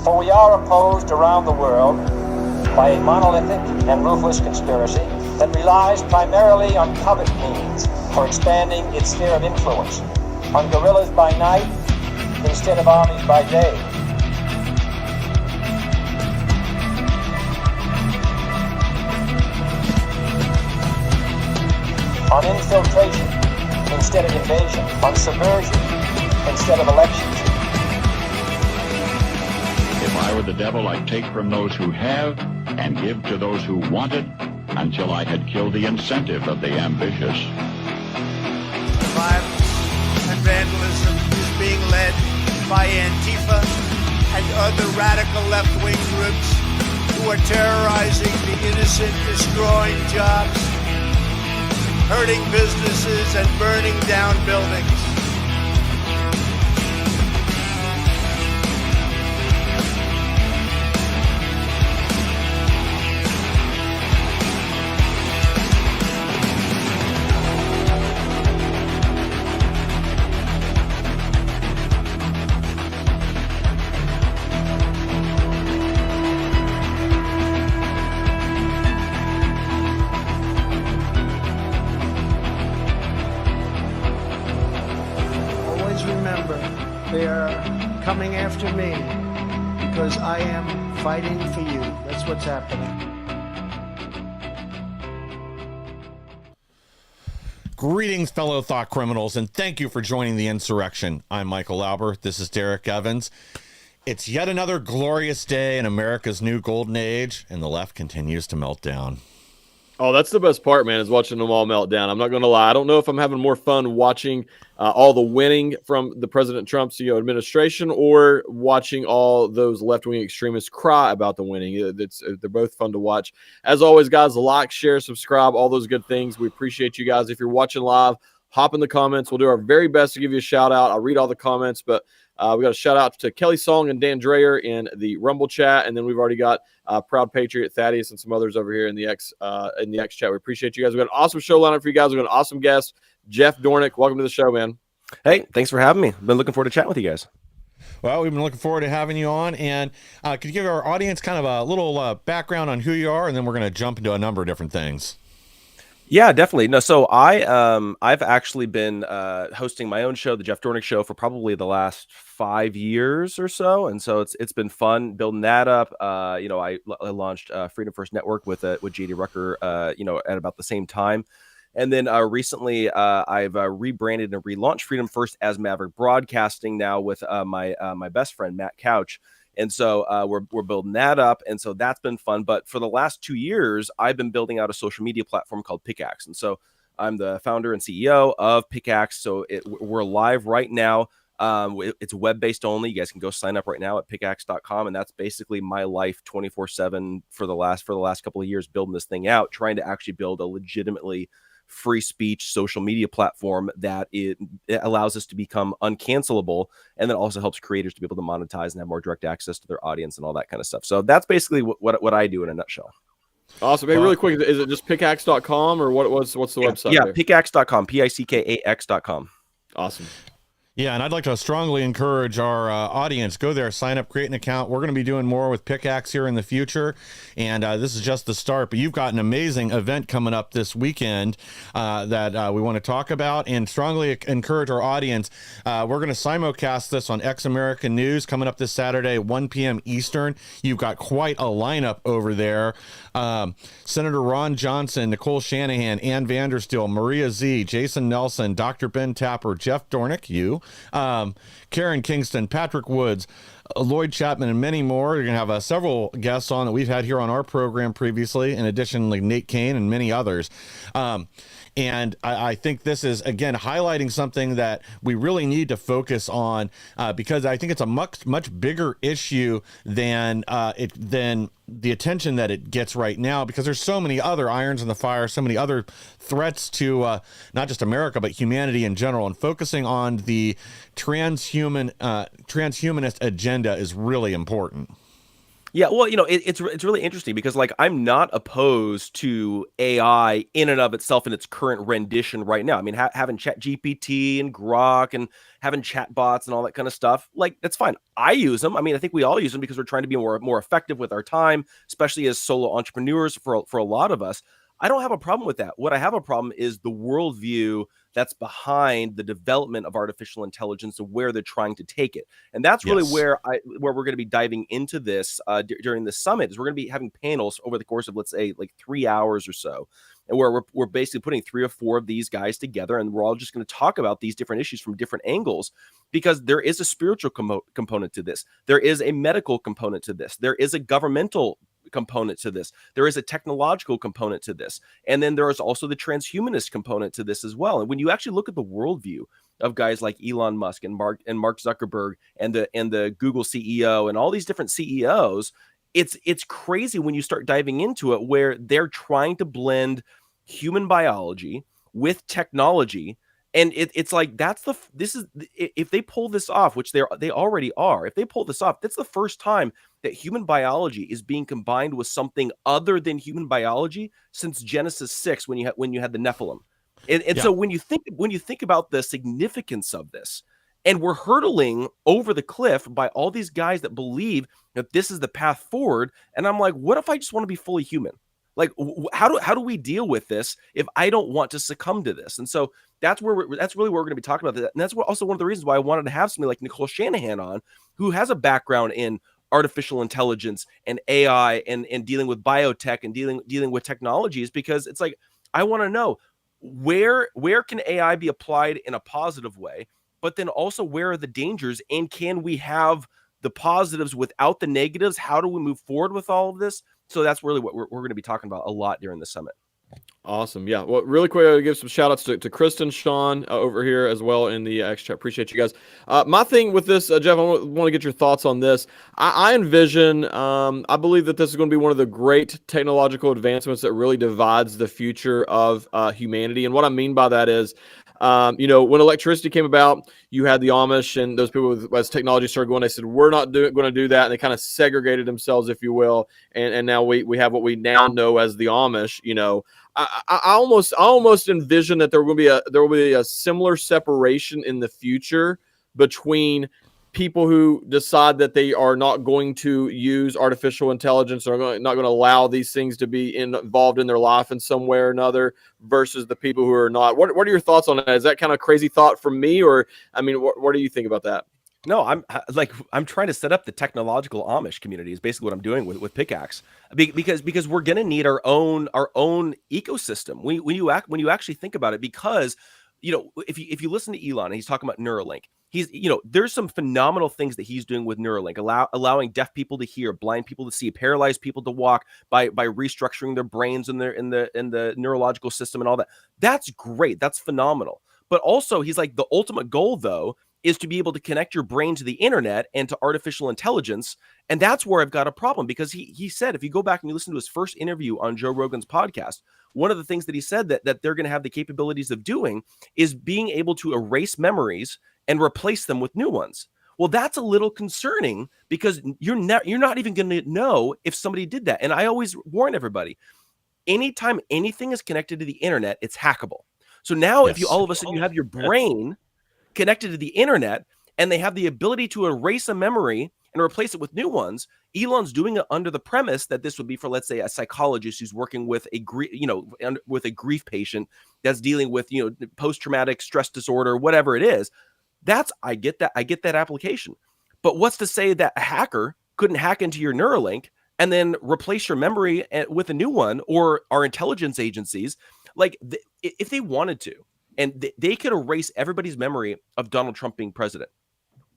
For we are opposed around the world by a monolithic and ruthless conspiracy that relies primarily on covert means for expanding its sphere of influence, on guerrillas by night instead of armies by day. On infiltration instead of invasion, on subversion instead of elections. If I were the devil, I'd take from those who have and give to those who want it until I had killed the incentive of the ambitious. Violence and vandalism is being led by Antifa and other radical left-wing groups who are terrorizing the innocent, destroying jobs, hurting businesses, and burning down buildings. They are coming after me because I am fighting for you. That's what's happening. Greetings, fellow thought criminals, and thank you for joining the Insurrection. I'm Michael Lauber. This is Derrick Evans. It's yet another glorious day in America's new golden age, and the left continues to melt down. Oh, that's the best part, man, is watching them all melt down. I'm not going to lie. I don't know if I'm having more fun watching all the winning from the President Trump's administration or watching all those left-wing extremists cry about the winning. They're both fun to watch. As always, guys, like, share, subscribe, all those good things. We appreciate you guys. If you're watching live, hop in the comments. We'll do our very best to give you a shout-out. I'll read all the comments, but we got a shout-out to Kelly Song and Dan Dreyer in the Rumble chat, and then we've already got Proud Patriot Thaddeus and some others over here in the X chat. We appreciate you guys. We got an awesome show lineup for you guys. We got an awesome guest, Jeff Dornik. Welcome to the show, man. Hey, thanks for having me. Been looking forward to chatting with you guys. Well, we've been looking forward to having you on, and could you give our audience kind of a little background on who you are, and then we're going to jump into a number of different things. Yeah, definitely. No, so I've actually been hosting my own show, the Jeff Dornik Show, for probably the last 5 years or so, and so it's been fun building that up. I launched Freedom First Network with JD Rucker, at about the same time, and then recently I've rebranded and relaunched Freedom First as Maverick Broadcasting now with my best friend Matt Couch. And so we're building that up. And so that's been fun. But for the last 2 years, I've been building out a social media platform called Pickaxe. And so I'm the founder and CEO of Pickaxe. So we're live right now. It's web-based only. You guys can go sign up right now at pickaxe.com. And that's basically my life 24/7 for the last couple of years, building this thing out, trying to actually build a legitimately free speech social media platform that it allows us to become uncancelable, and then also helps creators to be able to monetize and have more direct access to their audience and all that kind of stuff. So that's basically what I do in a nutshell. Awesome. Hey, really quick, is it just pickaxe.com or what's the website? Yeah, there? pickaxe.com, pickax.com. Awesome. Yeah, and I'd like to strongly encourage our audience, go there, sign up, create an account. We're going to be doing more with Pickaxe here in the future, and this is just the start. But you've got an amazing event coming up this weekend that we want to talk about, and strongly encourage our audience. We're going to simulcast this on X American News coming up this Saturday, 1 p.m. Eastern. You've got quite a lineup over there. Senator Ron Johnson, Nicole Shanahan, Ann Vandersteel, Maria Z, Jason Nelson, Dr. Ben Tapper, Jeff Dornik, Karen Kingston, Patrick Woods, Lloyd Chapman, and many more. You're going to have several guests on that we've had here on our program previously, in addition, like Nate Kane and many others. And I think this is, again, highlighting something that we really need to focus on because I think it's a much bigger issue than the attention that it gets right now, because there's so many other irons in the fire, so many other threats to not just America, but humanity in general. And focusing on the transhumanist agenda is really important. Yeah, well, it's really interesting because like I'm not opposed to AI in and of itself in its current rendition right now. I mean, having Chat GPT and Grok and having chat bots and all that kind of stuff, like that's fine. I use them. I mean, I think we all use them because we're trying to be more effective with our time, especially as solo entrepreneurs for a lot of us. I don't have a problem with that. What I have a problem is the worldview that's behind the development of artificial intelligence and where they're trying to take it. And that's really Yes. where we're going to be diving into this during the summit. Is we're going to be having panels over the course of, let's say, like 3 hours or so, and where we're basically putting 3 or 4 of these guys together, and we're all just going to talk about these different issues from different angles, because there is a spiritual component to this, there is a medical component to this, there is a governmental component to this, there is a technological component to this, and then there is also the transhumanist component to this as well. And when you actually look at the worldview of guys like Elon Musk and Mark Zuckerberg and the Google CEO and all these different CEOs, it's crazy when you start diving into it, where they're trying to blend human biology with technology. And it's like if they pull this off, which they already are, if they pull this off, that's the first time that human biology is being combined with something other than human biology since Genesis 6, when you had the Nephilim. And so when you think about the significance of this, and we're hurtling over the cliff by all these guys that believe that this is the path forward, and I'm like, what if I just want to be fully human? Like, how do we deal with this if I don't want to succumb to this? And so that's really where we're going to be talking about that. And that's also one of the reasons why I wanted to have somebody like Nicole Shanahan on, who has a background in artificial intelligence and AI and dealing with biotech and dealing with technologies, because it's like, I want to know where can AI be applied in a positive way, but then also where are the dangers, and can we have the positives without the negatives? How do we move forward with all of this? So that's really what we're going to be talking about a lot during the summit. Awesome. Yeah. Well, really quick, I'll give some shout outs to Kristen, Sean over here as well in the X chat. Appreciate you guys. My thing with this, Jeff, I want to get your thoughts on this. I envision, I believe that this is going to be one of the great technological advancements that really divides the future of humanity. And what I mean by that is, when electricity came about, you had the Amish and those people as technology started going, they said, we're not going to do that. And they kind of segregated themselves, if you will. And now we have what we now know as the Amish. I almost envision that there will be a similar separation in the future between people who decide that they are not going to use artificial intelligence or not going to allow these things to be involved in their life in some way or another, versus the people who are not. What are your thoughts on that? Is that kind of crazy thought from me, or I mean, what do you think about that? No, I'm trying to set up the technological Amish community is basically what I'm doing with Pickaxe, because we're going to need our own ecosystem when you actually think about it. Because if you listen to Elon and he's talking about Neuralink, there's some phenomenal things that he's doing with Neuralink, allowing deaf people to hear, blind people to see, paralyzed people to walk by restructuring their brains and in the neurological system and all that. That's great. That's phenomenal. But also, he's like, the ultimate goal though is to be able to connect your brain to the internet and to artificial intelligence. And that's where I've got a problem, because he said, if you go back and you listen to his first interview on Joe Rogan's podcast, one of the things that he said that they're going to have the capabilities of doing is being able to erase memories and replace them with new ones. Well, that's a little concerning, because you're not even going to know if somebody did that. And I always warn everybody, anytime anything is connected to the internet, it's hackable. So now if you all of a sudden you have your brain connected to the internet and they have the ability to erase a memory and replace it with new ones, Elon's doing it under the premise that this would be for, let's say, a psychologist who's working with a grief patient that's dealing with post-traumatic stress disorder, whatever it is. I get that application. But what's to say that a hacker couldn't hack into your Neuralink and then replace your memory with a new one, or our intelligence agencies, like if they wanted to, and they could erase everybody's memory of Donald Trump being president.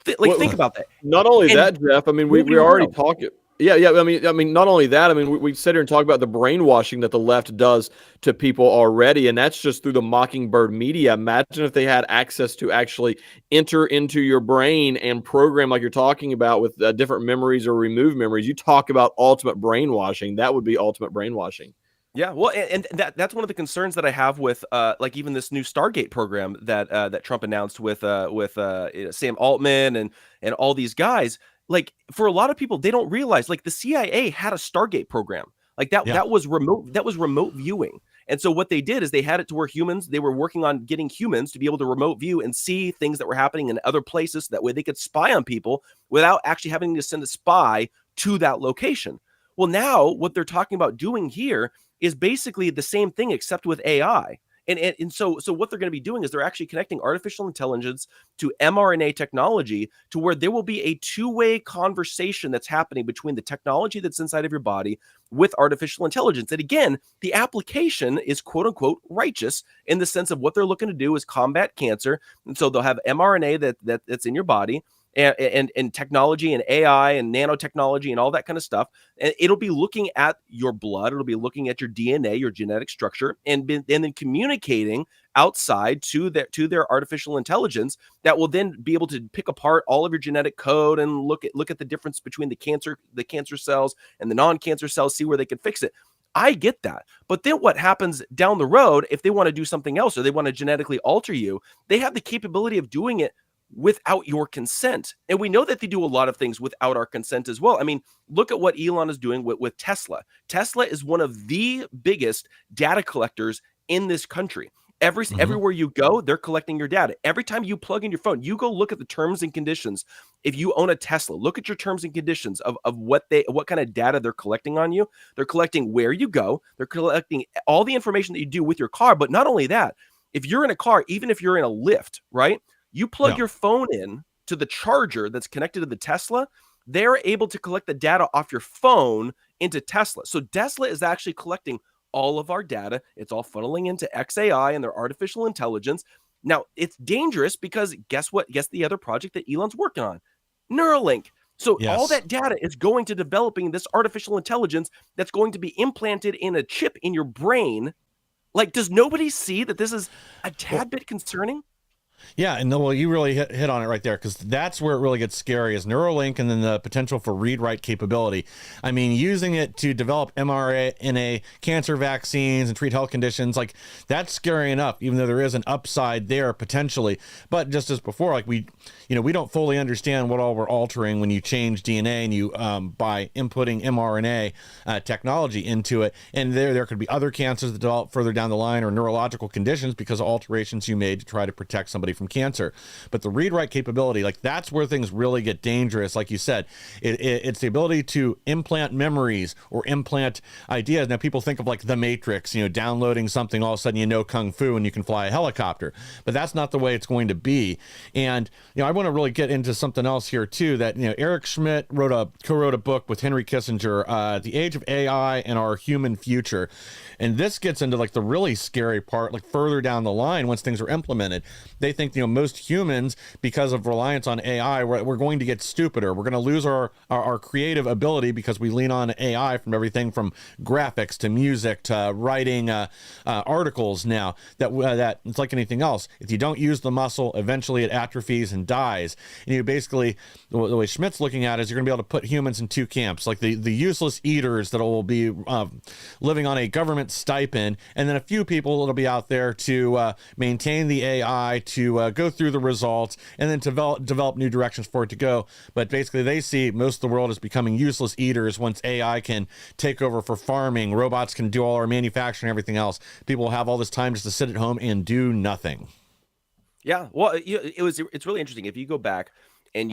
Think about that. Not only that, Jeff. I mean, we already talked. Yeah. I mean, not only that. I mean, we sit here and talk about the brainwashing that the left does to people already, and that's just through the Mockingbird media. Imagine if they had access to actually enter into your brain and program, like you're talking about, with different memories or remove memories. You talk about ultimate brainwashing. That woaltuld be ultimate brainwashing. Yeah, well, and that's one of the concerns that I have with like even this new Stargate program that Trump announced with Sam Altman and all these guys. like for a lot of people, they don't realize like the CIA had a Stargate program. Like that, Yeah. that was remote viewing. And so what they did is they had it to where they were working on getting humans to be able to remote view and see things that were happening in other places. That way they could spy on people without actually having to send a spy to that location. Well, now what they're talking about doing here is basically the same thing, except with AI. And so what they're going to be doing is they're actually connecting artificial intelligence to mRNA technology to where there will be a two-way conversation that's happening between the technology that's inside of your body with artificial intelligence. And again, the application is quote unquote righteous in the sense of what they're looking to do is combat cancer. And so they'll have mRNA that's in your body. And technology and AI and nanotechnology and all that kind of stuff. And it'll be looking at your blood. It'll be looking at your DNA, your genetic structure, and then communicating outside to their artificial intelligence that will then be able to pick apart all of your genetic code and look at the difference between the cancer cells and the non-cancer cells, see where they can fix it. I get that. But then what happens down the road, if they want to do something else or they want to genetically alter you, they have the capability of doing it without your consent. And we know that they do a lot of things without our consent as well. I mean, look at what Elon is doing with Tesla. Tesla is one of the biggest data collectors in this country. Everywhere you go, they're collecting your data. Every time you plug in your phone, you go look at the terms and conditions. If you own a Tesla, look at your terms and conditions of what kind of data they're collecting on you. They're collecting where you go. They're collecting all the information that you do with your car. But not only that, if you're in a car, even if you're in a Lyft, right? You plug your phone in to the charger that's connected to the Tesla, they're able to collect the data off your phone into Tesla. So Tesla is actually collecting all of our data. It's all funneling into XAI and their artificial intelligence. Now, it's dangerous because guess what? Guess the other project that Elon's working on? Neuralink. So all that data is going to developing this artificial intelligence that's going to be implanted in a chip in your brain. Like, does nobody see that this is a tad bit concerning? Yeah, and well, you really hit on it right there, because that's where it really gets scary is Neuralink and then the potential for read-write capability. I mean, using it to develop mRNA cancer vaccines and treat health conditions, like that's scary enough, even though there is an upside there potentially. But just as before, like we don't fully understand what all we're altering when you change DNA and you by inputting mRNA technology into it. And there could be other cancers that develop further down the line or neurological conditions because of alterations you made to try to protect somebody from cancer. But the read-write capability, like that's where things really get dangerous. Like you said, it's the ability to implant memories or implant ideas. Now people think of like the Matrix, downloading something, all of a sudden kung fu and you can fly a helicopter, but that's not the way it's going to be. And I want to really get into something else here too, that Eric Schmidt co-wrote a book with Henry Kissinger, The Age of AI and Our Human Future. And this gets into like the really scary part, like further down the line once things are implemented. They think most humans, because of reliance on AI, we're going to get stupider. We're going to lose our creative ability because we lean on AI from everything from graphics to music to writing articles now. That it's like anything else. If you don't use the muscle, eventually it atrophies and dies. And basically, the way Schmidt's looking at it is you're going to be able to put humans in two camps, like the useless eaters that will be living on a government stipend, and then a few people that'll be out there to maintain the AI, to go through the results, and then develop new directions for it to go. But basically, they see most of the world is becoming useless eaters once AI can take over for farming. Robots can do all our manufacturing and everything else. People will have all this time just to sit at home and do nothing. Yeah, well, it's really interesting. If you go back and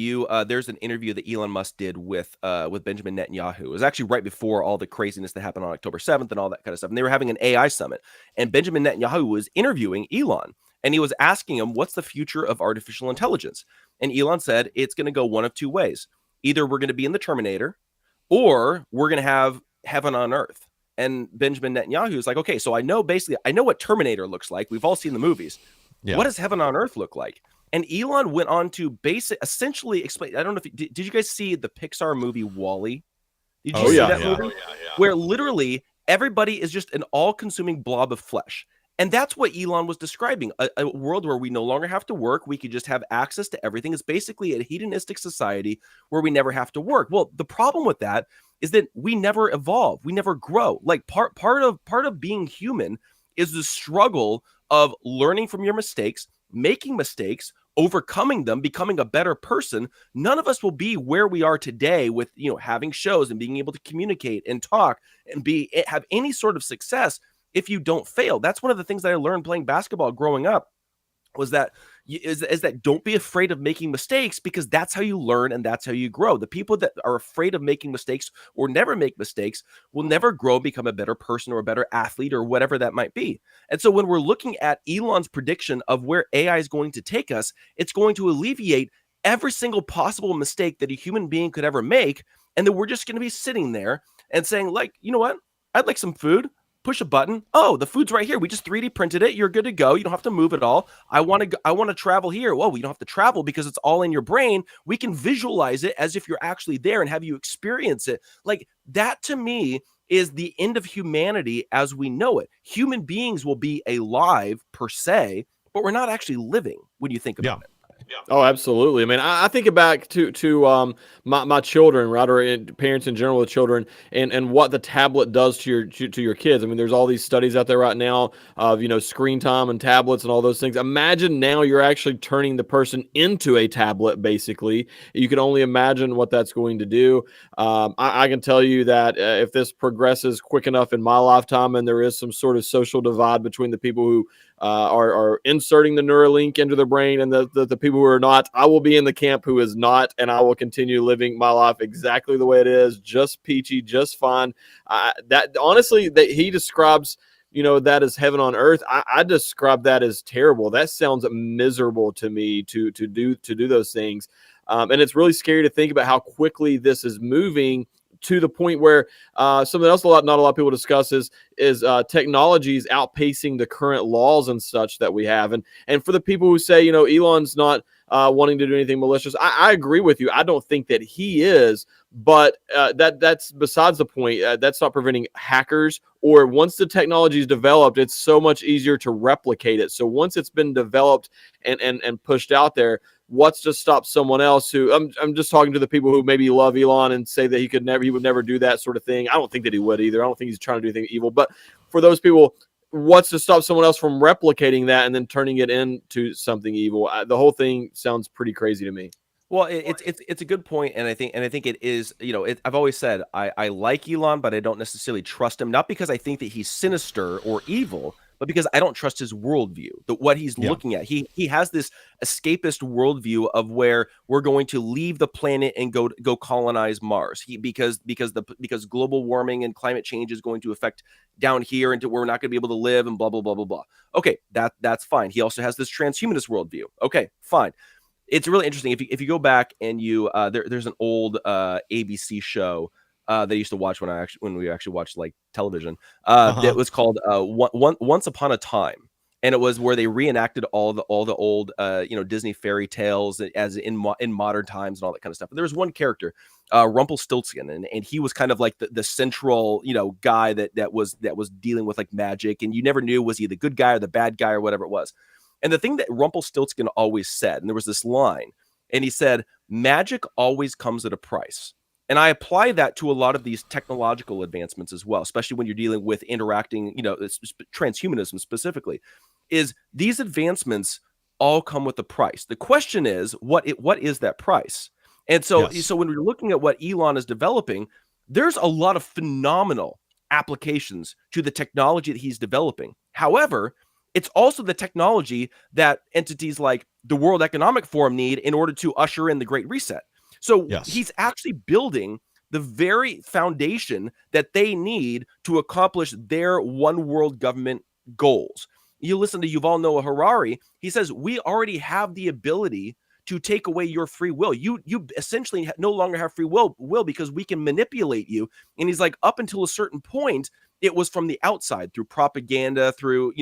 there's an interview that Elon Musk did with Benjamin Netanyahu. It was actually right before all the craziness that happened on October 7th and all that kind of stuff. And they were having an AI summit, and Benjamin Netanyahu was interviewing Elon. And he was asking him, what's the future of artificial intelligence? And Elon said, it's going to go one of two ways. Either we're going to be in the Terminator, or we're going to have heaven on earth. And Benjamin Netanyahu is like, okay, so I know what Terminator looks like. We've all seen the movies. Yeah. What does heaven on earth look like? And Elon went on to essentially explain. I don't know if did you guys see the Pixar movie WALL-E? Did you see that movie? Yeah. Where literally everybody is just an all-consuming blob of flesh. And that's what Elon was describing, a world where we no longer have to work. We could just have access to everything. It's basically a hedonistic society where we never have to work. Well, the problem with that is that we never evolve. We never grow. Like part of being human is the struggle of learning from your mistakes, making mistakes, overcoming them, becoming a better person, none of us will be where we are today with, having shows and being able to communicate and talk and have any sort of success if you don't fail. That's one of the things that I learned playing basketball growing up, was that is that don't be afraid of making mistakes, because that's how you learn and that's how you grow. The people that are afraid of making mistakes or never make mistakes will never grow, become a better person or a better athlete or whatever that might be. And so when we're looking at Elon's prediction of where AI is going to take us, it's going to alleviate every single possible mistake that a human being could ever make. And then we're just going to be sitting there and saying, like, you know what? I'd like some food. Push a button. Oh, the food's right here. We just 3D printed it. You're good to go. You don't have to move at all. I want to travel here. Well, we don't have to travel because it's all in your brain. We can visualize it as if you're actually there and have you experience it. Like, that to me is the end of humanity as we know it. Human beings will be alive per se, but we're not actually living when you think about it. Oh, absolutely. I mean, I think back to my children, right, or parents in general with children, and what the tablet does to your kids. I mean, there's all these studies out there right now of screen time and tablets and all those things. Imagine now you're actually turning the person into a tablet. Basically, you can only imagine what that's going to do. I can tell you that if this progresses quick enough in my lifetime, and there is some sort of social divide between the people who are inserting the Neuralink into their brain and the people who are not, I will be in the camp who is not, and I will continue living my life exactly the way it is, just peachy, just fine. That honestly, that he describes, that as heaven on earth. I describe that as terrible. That sounds miserable to me to do those things, and it's really scary to think about how quickly this is moving, to the point where something else not a lot of people discuss is technology is outpacing the current laws and such that we have. And for the people who say, Elon's not wanting to do anything malicious, I agree with you. I don't think that he is, but that's besides the point. That's not preventing hackers, or once the technology is developed, it's so much easier to replicate it. So once it's been developed and pushed out there, what's to stop someone else who I'm just talking to the people who maybe love Elon and say that he would never do that sort of thing. I don't think that he would either. I don't think he's trying to do anything evil, but for those people, what's to stop someone else from replicating that and then turning it into something evil? The whole thing sounds pretty crazy to me. Well, it's a good point, and I think it is. I've always said I like Elon, but I don't necessarily trust him. Not because I think that he's sinister or evil, but because I don't trust his worldview. What he's looking at, he has this escapist worldview of where we're going to leave the planet and go colonize Mars. Because global warming and climate change is going to affect down here, and we're not going to be able to live, and blah blah blah blah blah. Okay, that's fine. He also has this transhumanist worldview. Okay, fine. It's really interesting if you go back and there's an old ABC show that I used to watch when we actually watched like television that was called Once Upon a Time, and it was where they reenacted all the old Disney fairy tales as in modern times and all that kind of stuff. And there was one character, Rumpelstiltskin, and he was kind of like the central guy that was dealing with like magic, and you never knew, was he the good guy or the bad guy or whatever it was. And the thing that Rumpelstiltskin always said, and there was this line, and he said, magic always comes at a price. And I apply that to a lot of these technological advancements as well, especially when you're dealing with interacting, transhumanism specifically, is these advancements all come with a price. The question is, what is that price? And so when we're looking at what Elon is developing, there's a lot of phenomenal applications to the technology that he's developing. However, it's also the technology that entities like the World Economic Forum need in order to usher in the Great Reset. So he's actually building the very foundation that they need to accomplish their one world government goals. You listen to Yuval Noah Harari, he says, we already have the ability to take away your free will. You essentially no longer have free will because we can manipulate you. And he's like, up until a certain point, it was from the outside through propaganda, through,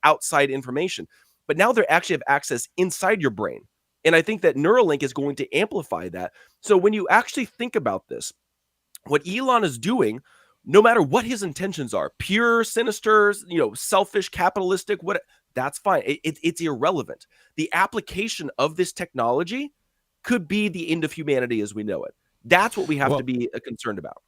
outside information. But now they actually have access inside your brain. And I think that Neuralink is going to amplify that. So when you actually think about this, what Elon is doing, no matter what his intentions are, pure, sinister, selfish, capitalistic, that's fine. It's irrelevant. The application of this technology could be the end of humanity as we know it. That's what we have to be concerned about.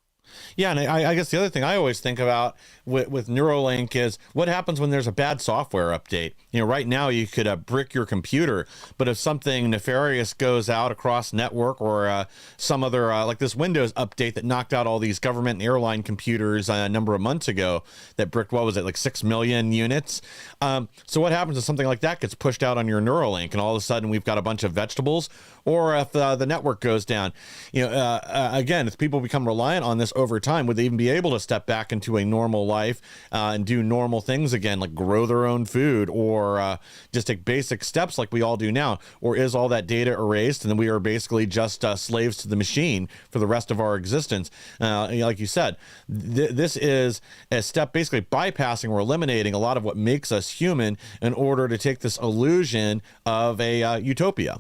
Yeah, and I guess the other thing I always think about with Neuralink is what happens when there's a bad software update. Right now you could brick your computer, but if something nefarious goes out across network or some other like this Windows update that knocked out all these government and airline computers a number of months ago that bricked, what was it, like 6 million units? So what happens if something like that gets pushed out on your Neuralink and all of a sudden we've got a bunch of vegetables? Or if the network goes down, again, if people become reliant on this over time, would they even be able to step back into a normal life and do normal things again, like grow their own food or just take basic steps like we all do now? Or is all that data erased and then we are basically just slaves to the machine for the rest of our existence? Like you said, this is a step basically bypassing or eliminating a lot of what makes us human in order to take this illusion of a utopia.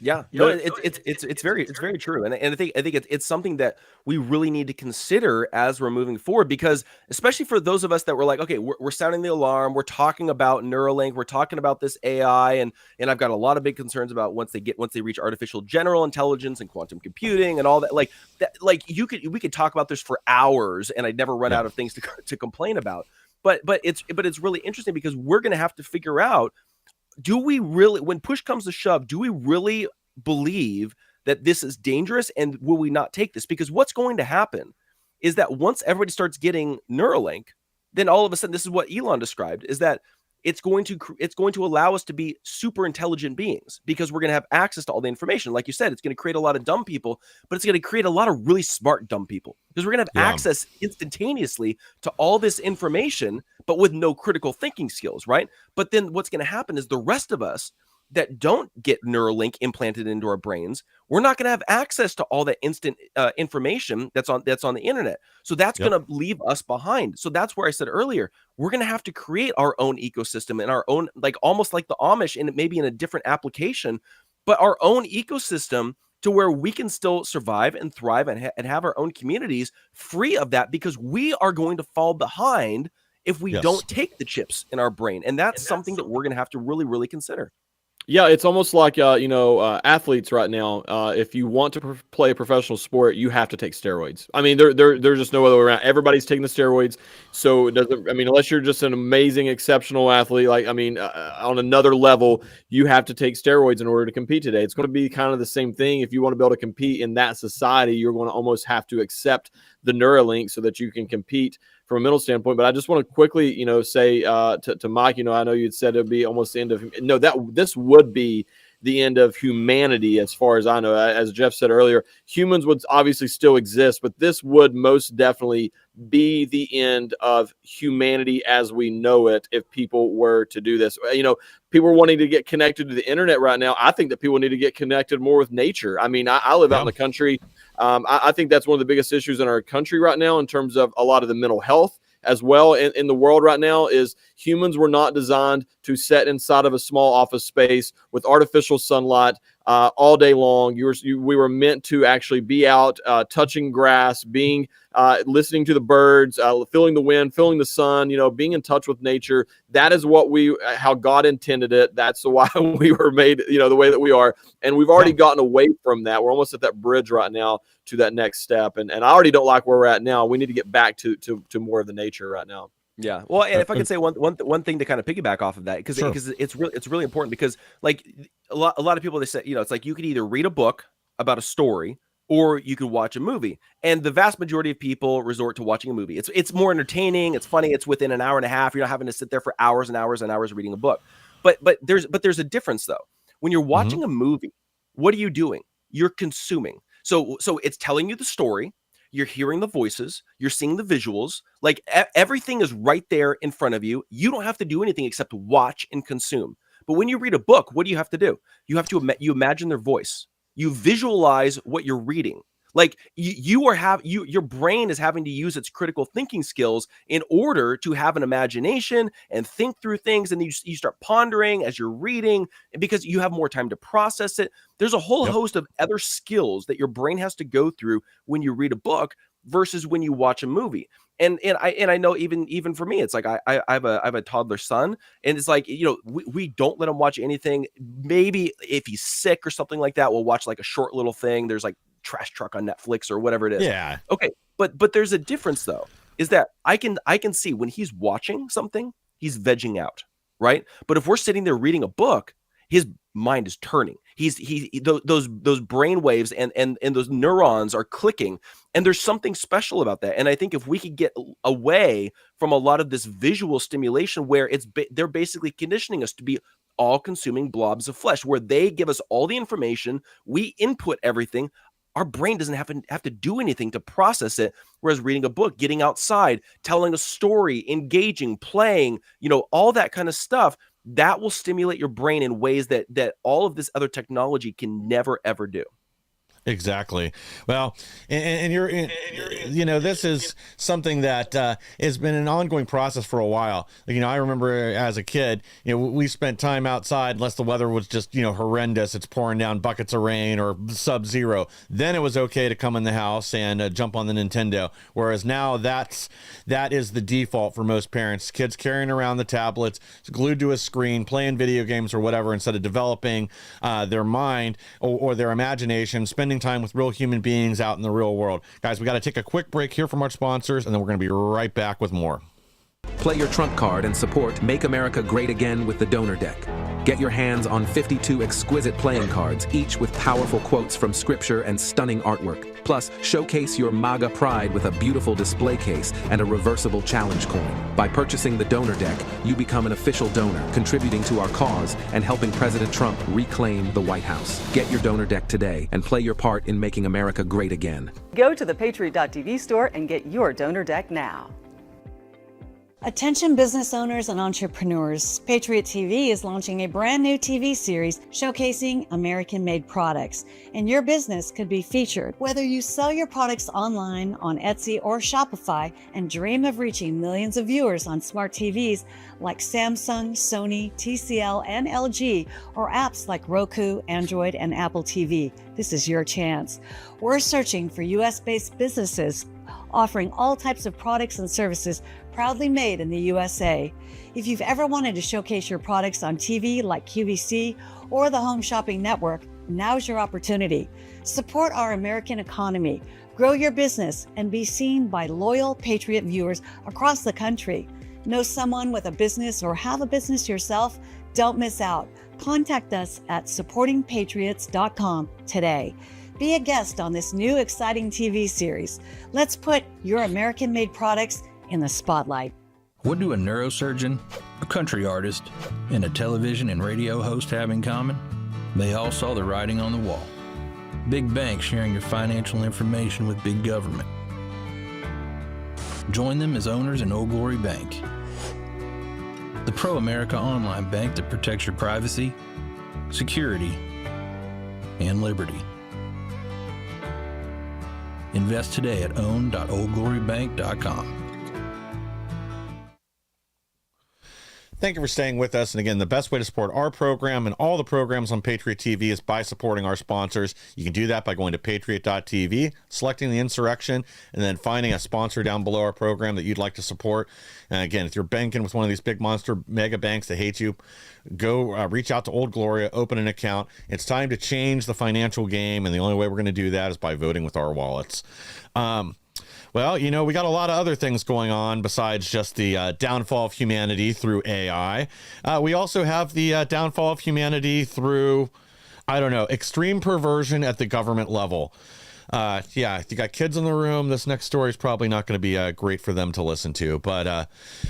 Yeah, no, it's very true, and I think it's something that we really need to consider as we're moving forward, because especially for those of us that were like, okay, we're sounding the alarm, we're talking about Neuralink, we're talking about this AI, and I've got a lot of big concerns about once they reach artificial general intelligence and quantum computing and all that. Like we could talk about this for hours, and I'd never run out of things to complain about. But it's really interesting because we're going to have to figure out. Do we really, when push comes to shove, do we really believe that this is dangerous, and will we not take this? Because what's going to happen is that once everybody starts getting Neuralink, then all of a sudden, this is what Elon described, is that it's going to allow us to be super intelligent beings, because we're going to have access to all the information. Like you said, it's going to create a lot of dumb people, but it's going to create a lot of really smart dumb people, because we're going to have access instantaneously to all this information, but with no critical thinking skills, right? But then what's going to happen is the rest of us that don't get Neuralink implanted into our brains, we're not going to have access to all that instant information that's on the internet. So that's going to leave us behind. So that's where I said earlier, we're going to have to create our own ecosystem and our own, like almost like the Amish, and maybe in a different application, but our own ecosystem to where we can still survive and thrive and have our own communities free of that, because we are going to fall behind if we don't take the chips in our brain. And that's something that we're going to have to really, really consider. Yeah, it's almost like athletes right now. If you want to play a professional sport, you have to take steroids. I mean, there's just no other way around. Everybody's taking the steroids, so it doesn't. I mean, unless you're just an amazing, exceptional athlete, on another level, you have to take steroids in order to compete today. It's going to be kind of the same thing. If you want to be able to compete in that society, you're going to almost have to accept the Neuralink so that you can compete from a mental standpoint. But I just want to quickly, say to Mike, I know you'd said it'd be almost the end of this would be the end of humanity, as far as I know. As Jeff said earlier, humans would obviously still exist, but this would most definitely be the end of humanity as we know it if people were to do this. People are wanting to get connected to the internet right now. I think that people need to get connected more with nature. I mean, I live out in the country. I think that's one of the biggest issues in our country right now in terms of a lot of the mental health as well in the world right now. Is humans were not designed to sit inside of a small office space with artificial sunlight all day long. We were meant to actually be out touching grass, being listening to the birds, feeling the wind, feeling the sun, being in touch with nature. That is how God intended it. That's why we were made, the way that we are. And we've already gotten away from that. We're almost at that bridge right now to that next step. And I already don't like where we're at now. We need to get back to more of the nature right now. Yeah. Well, and if I could say one thing to kind of piggyback off of that, because it's really important, because like a lot of people, they say, it's like you could either read a book about a story or you could watch a movie. And the vast majority of people resort to watching a movie. It's more entertaining, it's funny, it's within an hour and a half. You're not having to sit there for hours and hours and hours reading a book. But there's a difference though. When you're watching a movie, what are you doing? You're consuming. So it's telling you the story. You're hearing the voices, you're seeing the visuals, like everything is right there in front of you. You don't have to do anything except watch and consume. But when you read a book, what do you have to do? You have to you imagine their voice. You visualize what you're reading. Like your brain is having to use its critical thinking skills in order to have an imagination and think through things. And you start pondering as you're reading, and because you have more time to process it. There's a whole host of other skills that your brain has to go through when you read a book versus when you watch a movie. And I know even for me, it's like I have a toddler son, and it's like, we don't let him watch anything. Maybe if he's sick or something like that, we'll watch like a short little thing. There's like Trash Truck on Netflix or whatever it is. Yeah. Okay. But there's a difference though, is that I can see when he's watching something, he's vegging out, right? But if we're sitting there reading a book, his mind is turning. Those brain waves and those neurons are clicking, and there's something special about that. And I think if we could get away from a lot of this visual stimulation, where they're basically conditioning us to be all-consuming blobs of flesh, where they give us all the information, we input everything. Our brain doesn't have to do anything to process it. Whereas reading a book, getting outside, telling a story, engaging, playing, all that kind of stuff, that will stimulate your brain in ways that all of this other technology can never, ever do. Exactly. Well, and this is something that has been an ongoing process for a while. I remember as a kid, we spent time outside unless the weather was just, horrendous. It's pouring down buckets of rain or sub-zero. Then it was okay to come in the house and jump on the Nintendo. Whereas now that is the default for most parents. Kids carrying around the tablets, glued to a screen, playing video games or whatever, instead of developing their mind or their imagination, spending time with real human beings out in the real world. Guys, we got to take a quick break here from our sponsors, and then we're going to be right back with more. Play your trump card and support Make America Great Again with the Donor Deck. Get your hands on 52 exquisite playing cards, each with powerful quotes from scripture and stunning artwork. Plus, showcase your MAGA pride with a beautiful display case and a reversible challenge coin. By purchasing the Donor Deck, you become an official donor, contributing to our cause and helping President Trump reclaim the White House. Get your Donor Deck today and play your part in making America great again. Go to the Patriot.tv store and get your Donor Deck now. Attention business owners and entrepreneurs, Patriot TV is launching a brand new TV series showcasing American-made products, and your business could be featured. Whether you sell your products online on Etsy or Shopify and dream of reaching millions of viewers on smart TVs like Samsung, Sony, TCL, and LG, or apps like Roku, Android, and Apple TV, this is your chance. We're searching for US-based businesses offering all types of products and services proudly made in the USA. If you've ever wanted to showcase your products on TV like QVC or the Home Shopping Network, now's your opportunity. Support our American economy, grow your business, and be seen by loyal Patriot viewers across the country. Know someone with a business or have a business yourself? Don't miss out. Contact us at supportingpatriots.com today. Be a guest on this new exciting TV series. Let's put your American-made products in the spotlight. What do a neurosurgeon, a country artist, and a television and radio host have in common? They all saw the writing on the wall. Big banks sharing your financial information with big government. Join them as owners in Old Glory Bank, the pro-America online bank that protects your privacy, security, and liberty. Invest today at own.oldglorybank.com. Thank you for staying with us. And again, the best way to support our program and all the programs on Patriot TV is by supporting our sponsors. You can do that by going to patriot.tv, selecting the Insurrection, and then finding a sponsor down below our program that you'd like to support. And again, if you're banking with one of these big monster mega banks that hate you, go reach out to Old Gloria, open an account. It's time to change the financial game, and the only way we're going to do that is by voting with our wallets. Well, we got a lot of other things going on besides just the downfall of humanity through AI. We also have the downfall of humanity through, extreme perversion at the government level. If you got kids in the room, this next story is probably not going to be great for them to listen to. But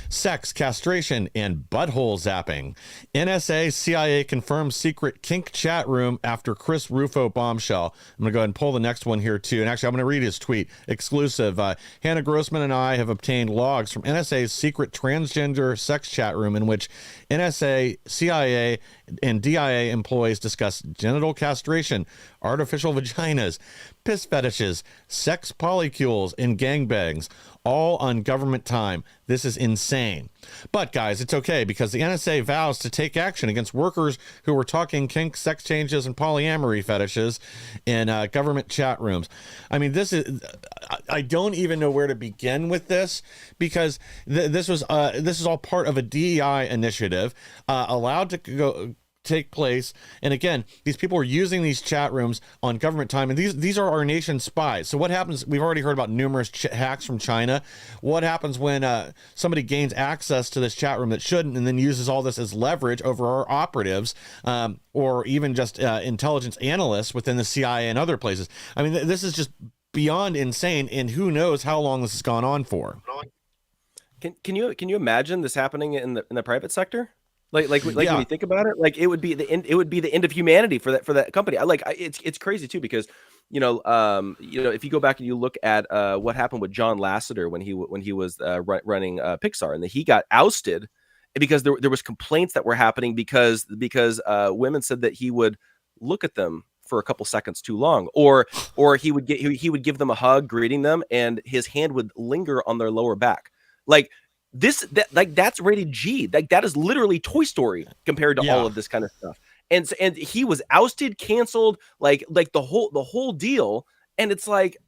sex, castration, and butthole zapping. NSA, CIA confirms secret kink chat room after Chris Rufo bombshell. I'm going to go ahead and pull the next one here, too. And actually, I'm going to read his tweet. Exclusive. Hannah Grossman and I have obtained logs from NSA's secret transgender sex chat room in which NSA, CIA, and DIA employees discuss genital castration, artificial vaginas, piss fetishes, sex polycules, and gangbangs, all on government time. This is insane. But guys, it's okay because the NSA vows to take action against workers who were talking kink, sex changes, and polyamory fetishes in government chat rooms. I mean, I don't even know where to begin with this because this is all part of a DEI initiative allowed to go take place. And again, these people are using these chat rooms on government time, and these are our nation's spies. So what happens? We've already heard about numerous hacks from China. What happens when somebody gains access to this chat room that shouldn't, and then uses all this as leverage over our operatives, or even just intelligence analysts within the CIA and other places? I mean, this is just beyond insane, and who knows how long this has gone on for. Can you imagine this happening in the private sector? Like when you think about it, like it would be the end of humanity for that company. It's crazy too, because if you go back and you look at what happened with John Lasseter when he was running Pixar, and he got ousted because there was complaints that were happening because women said that he would look at them for a couple seconds too long, or he would give them a hug, greeting them, and his hand would linger on their lower back. Like that's rated G. Like that is literally Toy Story compared to all of this kind of stuff. And he was ousted, canceled, like the whole deal. And it's like,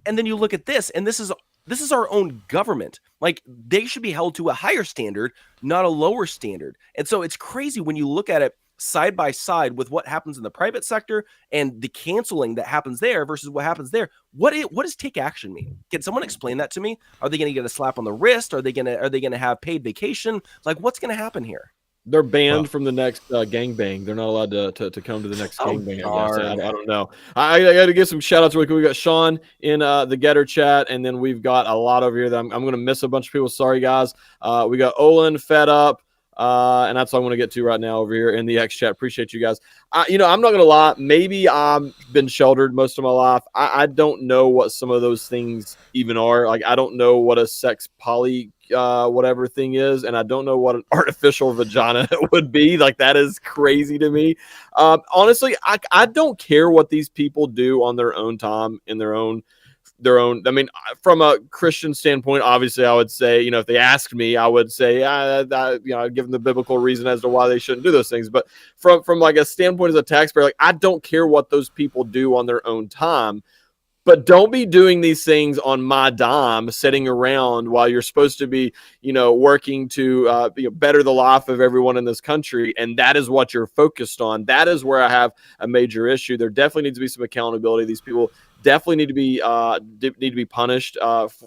and then you look at this, and this is our own government. Like they should be held to a higher standard, not a lower standard. And so it's crazy when you look at it side by side with what happens in the private sector and the canceling that happens there versus what happens there. What does take action mean? Can someone explain that to me? Are they going to get a slap on the wrist? Are they going to have paid vacation? Like what's going to happen here? They're banned from the next gangbang. They're not allowed to come to the next gangbang. I don't know. I got to give some shout outs. We got Sean in the Getter chat, and then we've got a lot over here that I'm going to miss a bunch of people. Sorry, guys. We got Olin, Fed Up. And that's what I'm going to get to right now over here in the X chat. Appreciate you guys. I'm not going to lie. Maybe I've been sheltered most of my life. I don't know what some of those things even are. Like, I don't know what a sex poly whatever thing is, and I don't know what an artificial vagina would be. Like, that is crazy to me. Honestly, I don't care what these people do on their own time, in their own. I mean, from a Christian standpoint, obviously, I would say, if they asked me, I would say, I'd give them the biblical reason as to why they shouldn't do those things. But from like a standpoint as a taxpayer, like, I don't care what those people do on their own time. But don't be doing these things on my dime, sitting around while you're supposed to be, working to better the life of everyone in this country. And that is what you're focused on. That is where I have a major issue. There definitely needs to be some accountability. These people definitely need to be punished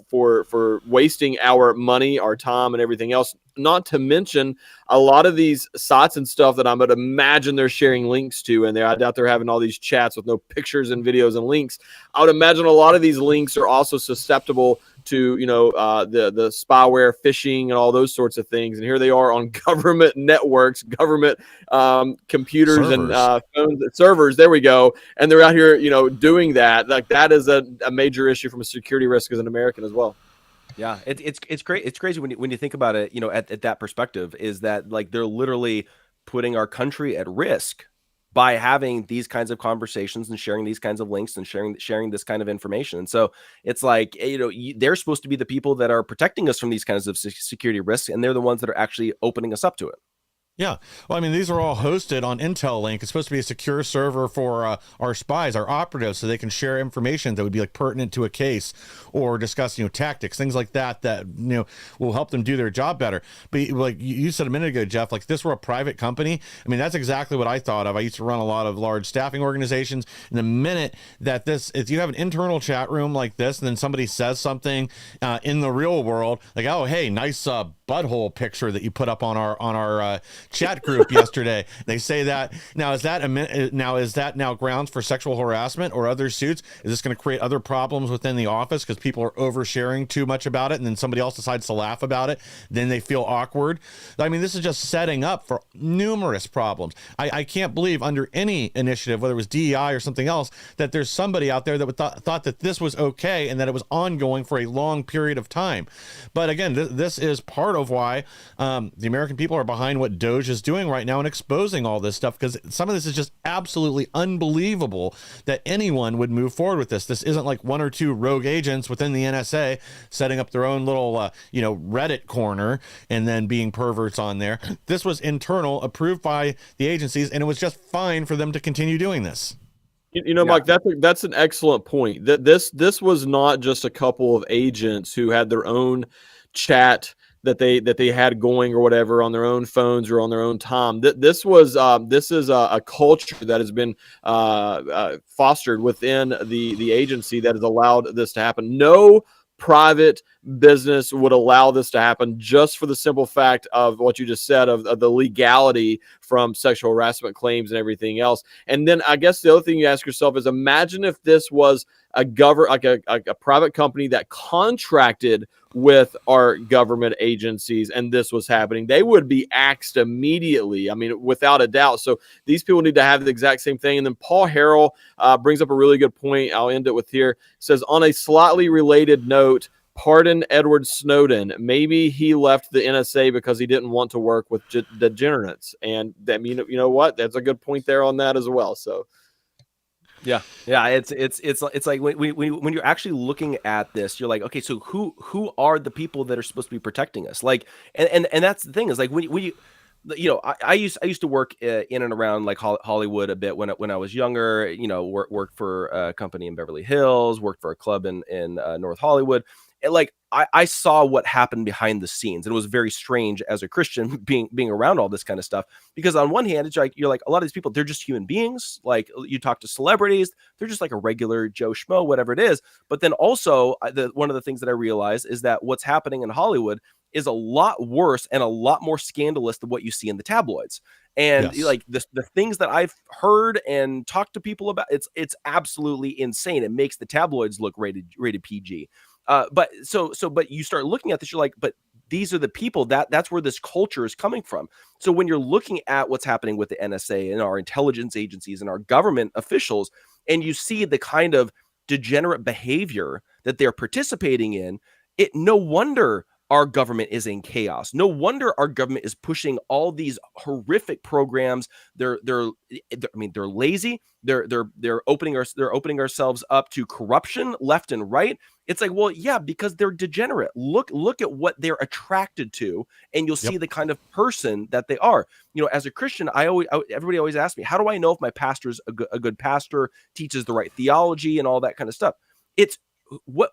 for wasting our money, our time, and everything else. Not to mention a lot of these sites and stuff that I would imagine they're sharing links to, and I doubt they're having all these chats with no pictures and videos and links. I would imagine a lot of these links are also susceptible to the spyware, phishing, and all those sorts of things. And here they are on government networks, government computers, servers. And phones, servers. There we go. And they're out here, doing that. Like, that is a major issue from a security risk as an American as well. Yeah, it's great. It's crazy when you think about it. At that perspective, is that like they're literally putting our country at risk by having these kinds of conversations and sharing these kinds of links and sharing this kind of information. And so it's like, they're supposed to be the people that are protecting us from these kinds of security risks, and they're the ones that are actually opening us up to it. Yeah. Well, I mean, these are all hosted on Intel Link. It's supposed to be a secure server for our spies, our operatives, so they can share information that would be like pertinent to a case or discuss, tactics, things like that will help them do their job better. But like you said a minute ago, Jeff, like if this were a private company, I mean, that's exactly what I thought of. I used to run a lot of large staffing organizations. And the minute that if you have an internal chat room like this, and then somebody says something in the real world, like, oh, hey, nice butthole picture that you put up on our chat group yesterday. They say that now. Is that now grounds for sexual harassment or other suits? Is this going to create other problems within the office because people are oversharing too much about it, and then somebody else decides to laugh about it? Then they feel awkward. I mean, this is just setting up for numerous problems. I can't believe under any initiative, whether it was DEI or something else, that there's somebody out there that thought that this was okay and that it was ongoing for a long period of time. But again, this is part of why the American people are behind what Doge is doing right now and exposing all this stuff, because some of this is just absolutely unbelievable that anyone would move forward with this. This isn't like one or two rogue agents within the NSA setting up their own little Reddit corner and then being perverts on there. This was internal, approved by the agencies, and it was just fine for them to continue doing this. Mike, that's an excellent point. This was not just a couple of agents who had their own chat that they had going or whatever on their own phones or on their own time. This is a culture that has been fostered within the agency that has allowed this to happen. No private business would allow this to happen, just for the simple fact of what you just said of the legality from sexual harassment claims and everything else. And then I guess the other thing you ask yourself is, imagine if this was a private company that contracted with our government agencies and this was happening. They would be axed immediately. I mean, without a doubt. So these people need to have the exact same thing. And then Paul Harrell brings up a really good point. I'll end it with here. It says, on a slightly related note, pardon Edward Snowden. Maybe he left the NSA because he didn't want to work with degenerates. And that, you know what? That's a good point there on that as well. So yeah, it's like when you're actually looking at this, you're like, okay, so who are the people that are supposed to be protecting us? Like, and that's the thing, is like when you I used to work in and around like Hollywood a bit when I was younger. Worked for a company in Beverly Hills, worked for a club in North Hollywood. And like I saw what happened behind the scenes, and it was very strange as a Christian being around all this kind of stuff, because on one hand, it's like you're like, a lot of these people, they're just human beings. Like, you talk to celebrities, they're just like a regular Joe Schmo, whatever it is. But then also one of the things that I realized is that what's happening in Hollywood is a lot worse and a lot more scandalous than what you see in the tabloids. And Yes. like the things that I've heard and talked to people about, it's absolutely insane. It makes the tabloids look rated PG. But you start looking at this, you're like, but these are the people that's where this culture is coming from. So when you're looking at what's happening with the NSA and our intelligence agencies and our government officials, and you see the kind of degenerate behavior that they're participating in, no wonder our government is in chaos. No wonder our government is pushing all these horrific programs. They're lazy. They're opening ourselves up to corruption left and right. It's like, well, yeah, because they're degenerate. Look at what they're attracted to, and you'll see the kind of person that they are. As a Christian, everybody always asks me, how do I know if my pastor's a good pastor, teaches the right theology and all that kind of stuff? It's what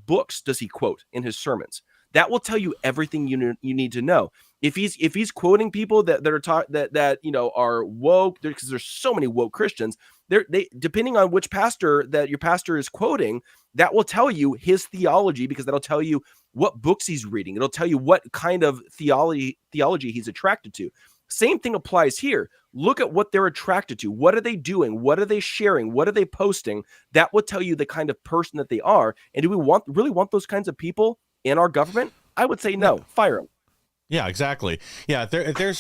books does he quote in his sermons? That will tell you everything you need to know. If he's quoting people that are taught that are woke, because there's so many woke Christians, they depending on which pastor that your pastor is quoting, that will tell you his theology, because that'll tell you what books he's reading. It'll tell you what kind of theology he's attracted to. Same thing applies here. Look at what they're attracted to. What are they doing? What are they sharing? What are they posting? That will tell you the kind of person that they are. And do we really want those kinds of people in our government? I would say no. Fire them. Yeah, exactly. Yeah, if they're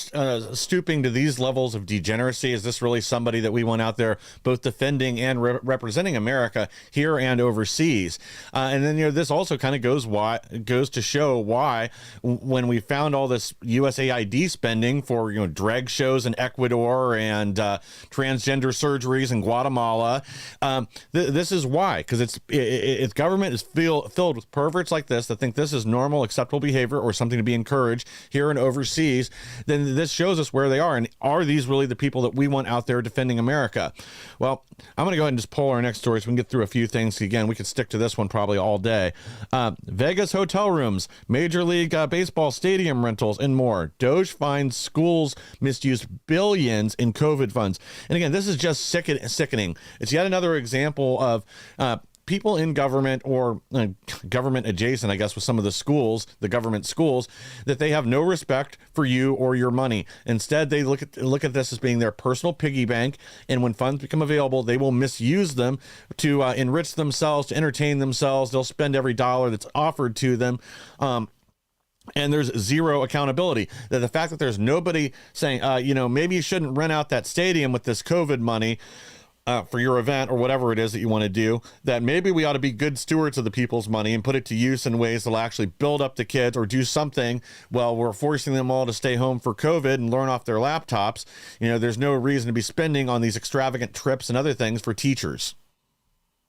stooping to these levels of degeneracy, is this really somebody that we want out there both defending and representing America here and overseas? And then this also kind of goes to show why, when we found all this USAID spending for drag shows in Ecuador and transgender surgeries in Guatemala, this is why, because its government is filled with perverts like this that think this is normal, acceptable behavior or something to be encouraged here and overseas. Then this shows us where they are, and are these really the people that we want out there defending America? Well, I'm going to go ahead and just pull our next story so we can get through a few things. Again, we could stick to this one probably all day. Vegas hotel rooms, Major League Baseball stadium rentals, and more. Doge finds schools misused billions in COVID funds. And again, this is just sickening. It's yet another example of people in government or government adjacent, I guess, with some of the schools, the government schools, that they have no respect for you or your money. Instead, they look at this as being their personal piggy bank, and when funds become available, they will misuse them to enrich themselves, to entertain themselves. They'll spend every dollar that's offered to them. And there's zero accountability. The fact that there's nobody saying, maybe you shouldn't rent out that stadium with this COVID money for your event or whatever it is that you want to do, that maybe we ought to be good stewards of the people's money and put it to use in ways that'll actually build up the kids, or do something while we're forcing them all to stay home for COVID and learn off their laptops. There's no reason to be spending on these extravagant trips and other things for teachers.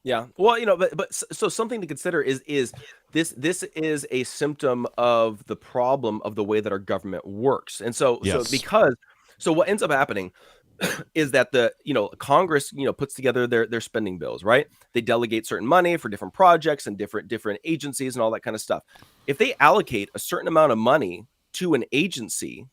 Yeah. Well, but so something to consider is this is a symptom of the problem of the way that our government works. And so what ends up happening is that the Congress puts together their spending bills, right? They delegate certain money for different projects and different agencies and all that kind of stuff. if they allocate a certain amount of money to an agency,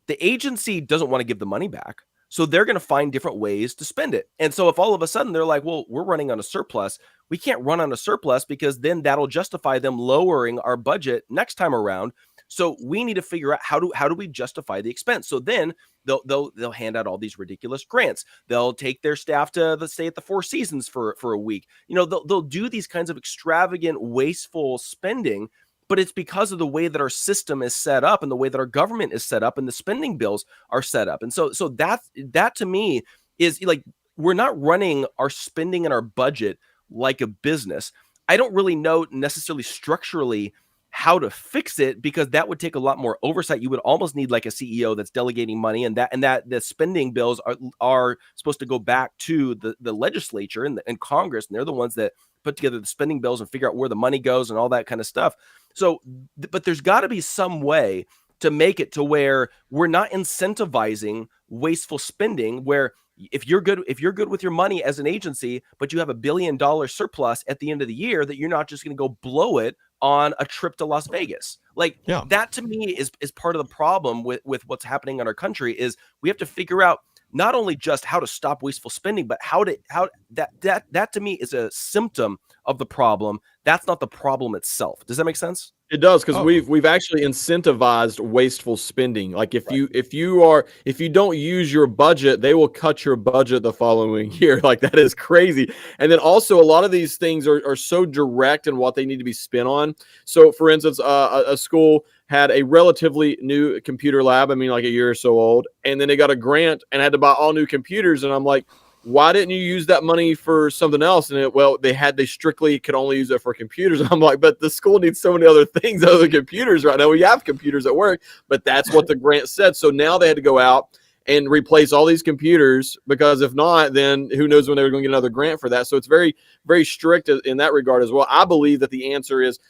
the agency doesn't want to give the money back. So they're going to find different ways to spend it. And so if all of a sudden they're like, well, we're running on a surplus, we can't run on a surplus because then that'll justify them lowering our budget next time around. So we need to figure out how do we justify the expense. So then they'll hand out all these ridiculous grants. They'll take their staff to stay at the Four Seasons for a week. They'll do these kinds of extravagant, wasteful spending. But it's because of the way that our system is set up and the way that our government is set up and the spending bills are set up. And so that to me is like, we're not running our spending and our budget like a business. I don't really know necessarily structurally how to fix it, because that would take a lot more oversight. You would almost need like a CEO that's delegating money, and that the spending bills are supposed to go back to the legislature and Congress, and they're the ones that put together the spending bills and figure out where the money goes and all that kind of stuff. So, but there's got to be some way to make it to where we're not incentivizing wasteful spending, where if you're good with your money as an agency, but you have $1 billion surplus at the end of the year, that you're not just going to go blow it on a trip to Las Vegas. Like, that to me is part of the problem with what's happening in our country. Is we have to figure out not only just how to stop wasteful spending, but how that to me is a symptom of the problem. That's not the problem itself. Does that make sense? It does, because we've actually incentivized wasteful spending. Like if you don't use your budget, they will cut your budget the following year. Like, that is crazy. And then also a lot of these things are so direct in what they need to be spent on. So for instance, a school had a relatively new computer lab, like a year or so old, and then they got a grant and had to buy all new computers. And I'm like, why didn't you use that money for something else? And they strictly could only use it for computers. And I'm like, but the school needs so many other things other than computers right now. We have computers at work, but that's what the grant said. So now they had to go out and replace all these computers, because if not, then who knows when they were going to get another grant for that. So it's very, very strict in that regard as well. I believe that the answer is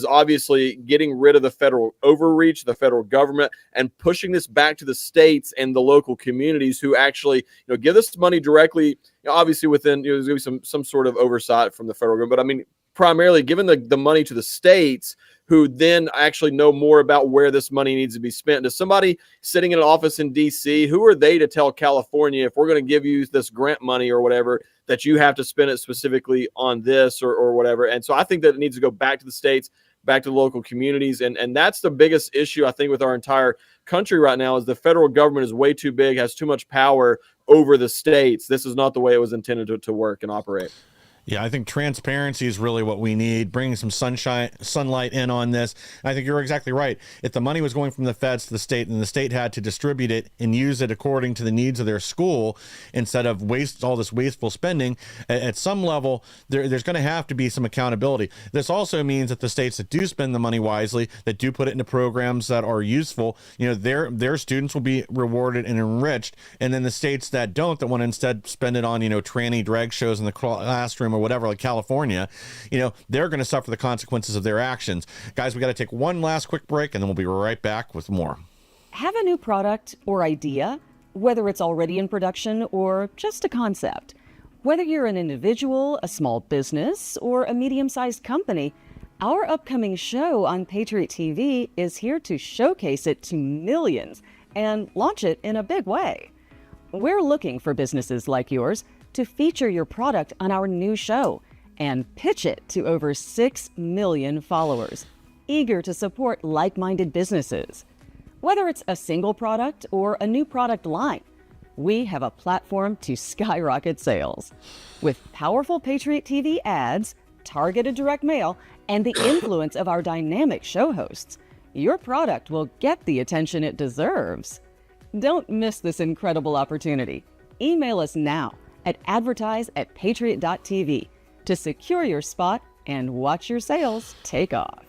obviously getting rid of the federal overreach, the federal government, and pushing this back to the states and the local communities who actually, give this money directly. Obviously, within there's going to be some sort of oversight from the federal government, but primarily giving the money to the states, who then actually know more about where this money needs to be spent. Does somebody sitting in an office in D.C., who are they to tell California, if we're going to give you this grant money or whatever, that you have to spend it specifically on this or whatever? And so I think that it needs to go back to the states, back to the local communities. And that's the biggest issue, I think, with our entire country right now, is the federal government is way too big, has too much power over the states. This is not the way it was intended to work and operate. Yeah, I think transparency is really what we need, bringing some sunlight in on this. I think you're exactly right. If the money was going from the feds to the state, and the state had to distribute it and use it according to the needs of their school, instead of all this wasteful spending, at some level, there's going to have to be some accountability. This also means that the states that do spend the money wisely, that do put it into programs that are useful, their students will be rewarded and enriched. And then the states that don't, that want to instead spend it on, tranny drag shows in the classroom or whatever, like California, they're going to suffer the consequences of their actions. Guys, we got to take one last quick break, and then we'll be right back with more. Have a new product or idea, whether it's already in production or just a concept. Whether you're an individual, a small business, or a medium-sized company, our upcoming show on Patriot TV is here to showcase it to millions and launch it in a big way. We're looking for businesses like yours to feature your product on our new show and pitch it to over 6 million followers, eager to support like-minded businesses. Whether it's a single product or a new product line, we have a platform to skyrocket sales. With powerful Patriot TV ads, targeted direct mail, and the influence of our dynamic show hosts, your product will get the attention it deserves. Don't miss this incredible opportunity. Email us now at advertise@patriot.tv to secure your spot and watch your sales take off.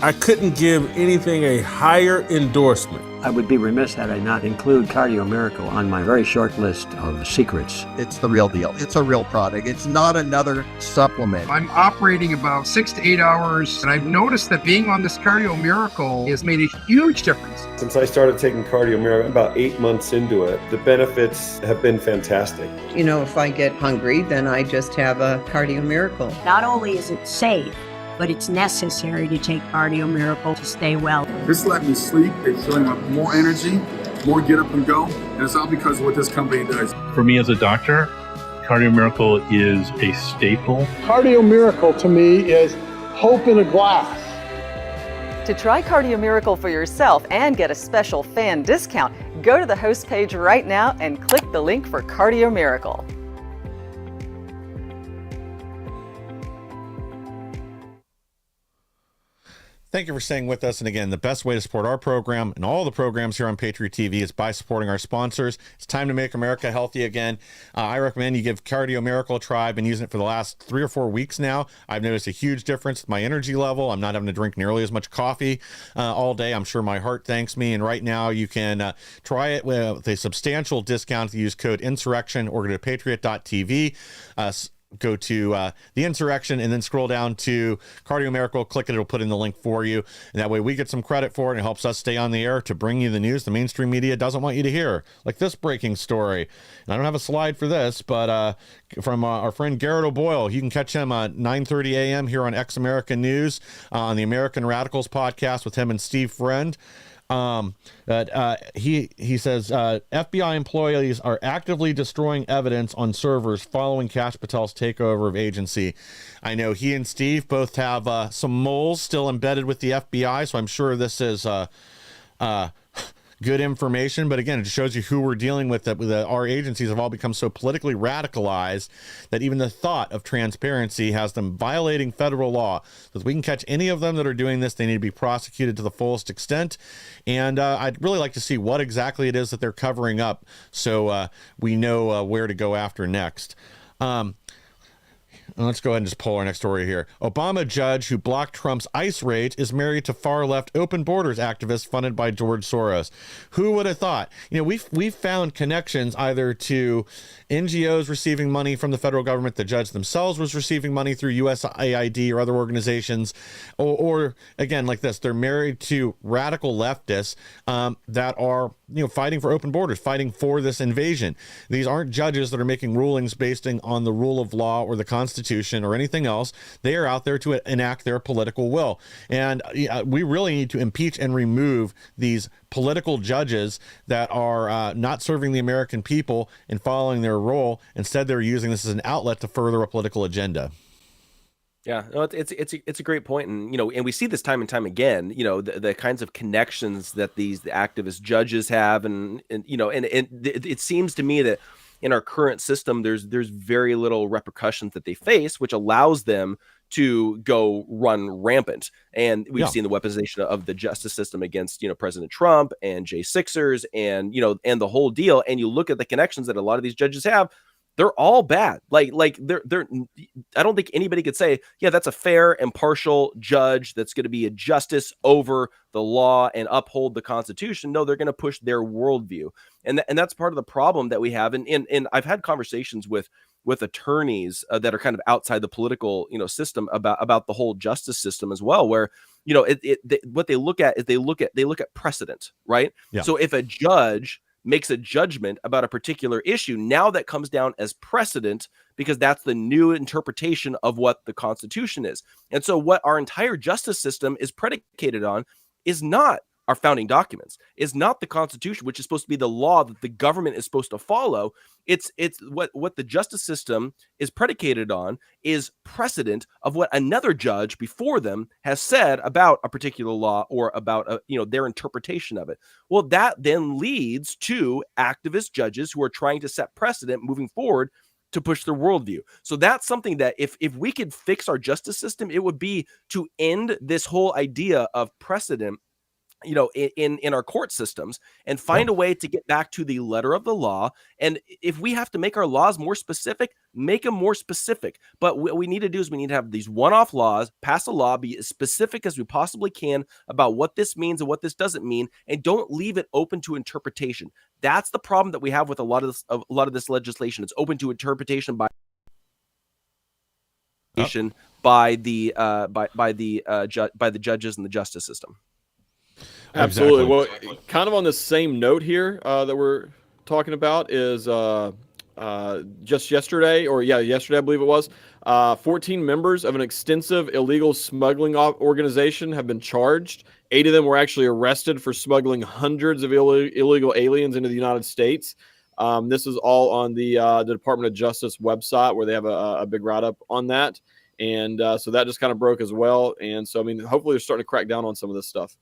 I couldn't give anything a higher endorsement. I would be remiss had I not include Cardio Miracle on my very short list of secrets. It's the real deal. It's a real product. It's not another supplement. I'm operating about 6 to 8 hours, and I've noticed that being on this Cardio Miracle has made a huge difference. Since I started taking Cardio Miracle, about 8 months into it, the benefits have been fantastic. You know, if I get hungry, then I just have a Cardio Miracle. Not only is it safe, but it's necessary to take Cardio Miracle to stay well. This let me sleep. It's filling up more energy, more get up and go. And it's all because of what this company does. For me as a doctor, Cardio Miracle is a staple. Cardio Miracle to me is hope in a glass. To try Cardio Miracle for yourself and get a special fan discount, go to the host page right now and click the link for Cardio Miracle. Thank you for staying with us. And again, the best way to support our program and all the programs here on Patriot TV is by supporting our sponsors. It's time to make America healthy again. I recommend you give Cardio Miracle a try. I've been using it for the last 3 or 4 weeks now. I've noticed a huge difference with my energy level. I'm not having to drink nearly as much coffee all day. I'm sure my heart thanks me. And right now you can try it with a substantial discount. Use code Insurrection or go to patriot.tv. Go to the Insurrection and then scroll down to Cardio Miracle, click it, it'll put in the link for you, and that way we get some credit for it and it helps us stay on the air to bring you the news the mainstream media doesn't want you to hear, like this breaking story. And I don't have a slide for this, but from our friend Garrett O'Boyle, you can catch him at 9:30 a.m. here on Ex American News on the American Radicals podcast with him and Steve Friend. He says FBI employees are actively destroying evidence on servers following Kash Patel's takeover of agency. I know he and Steve both have some moles still embedded with the FBI, so I'm sure this is good information. But again, it just shows you who we're dealing with. Our agencies have all become so politically radicalized that even the thought of transparency has them violating federal law. So if we can catch any of them that are doing this, they need to be prosecuted to the fullest extent. And I'd really like to see what exactly it is that they're covering up, so we know where to go after next. Let's go ahead and just pull our next story here. Obama judge who blocked Trump's ICE raid is married to far-left open borders activist funded by George Soros. Who would have thought? You know, we've found connections either to NGOs receiving money from the federal government. The judge themselves was receiving money through USAID or other organizations, or again, like this, they're married to radical leftists that are, you know, fighting for open borders, fighting for this invasion. These aren't judges that are making rulings based on the rule of law or the Constitution or anything else. They are out there to enact their political will. And we really need to impeach and remove these political judges that are not serving the American people and following their role. Instead, they're using this as an outlet to further a political agenda. Yeah, no, it's a great point, and and we see this time and time again. The kinds of connections that the activist judges have, and it seems to me that in our current system, there's very little repercussions that they face, which allows them to go run rampant. And we've seen the weaponization of the justice system against President Trump and J6ers, and and the whole deal. And you look at the connections that a lot of these judges have. They're all bad. Like they're I don't think anybody could say, yeah, that's a fair, impartial judge that's going to be a justice over the law and uphold the Constitution. No, they're going to push their worldview. And that's part of the problem that we have. And I've had conversations with attorneys that are kind of outside the political, system about the whole justice system as well, where, what they look at is they look at precedent, right? Yeah. So if a judge makes a judgment about a particular issue, now that comes down as precedent because that's the new interpretation of what the Constitution is. And so what our entire justice system is predicated on is not our founding documents, is not the Constitution, which is supposed to be the law that the government is supposed to follow. It's what the justice system is predicated on is precedent of what another judge before them has said about a particular law or about their interpretation of it. Well, that then leads to activist judges who are trying to set precedent moving forward to push their worldview. So that's something that if we could fix our justice system, it would be to end this whole idea of precedent in our court systems, and find a way to get back to the letter of the law. And if we have to make our laws more specific, make them more specific. But what we need to do is we need to have these one-off laws, pass a law, be as specific as we possibly can about what this means and what this doesn't mean, and don't leave it open to interpretation. That's the problem that we have with a lot of this legislation. It's open to interpretation by the judges and the justice system. Absolutely. Well, kind of on the same note here that we're talking about is just yesterday, yesterday I believe it was, 14 members of an extensive illegal smuggling organization have been charged. 8 of them were actually arrested for smuggling hundreds of illegal aliens into the United States. This is all on the Department of Justice website, where they have a big write-up on that. And so that just kind of broke as well. And so, I mean, hopefully they're starting to crack down on some of this stuff.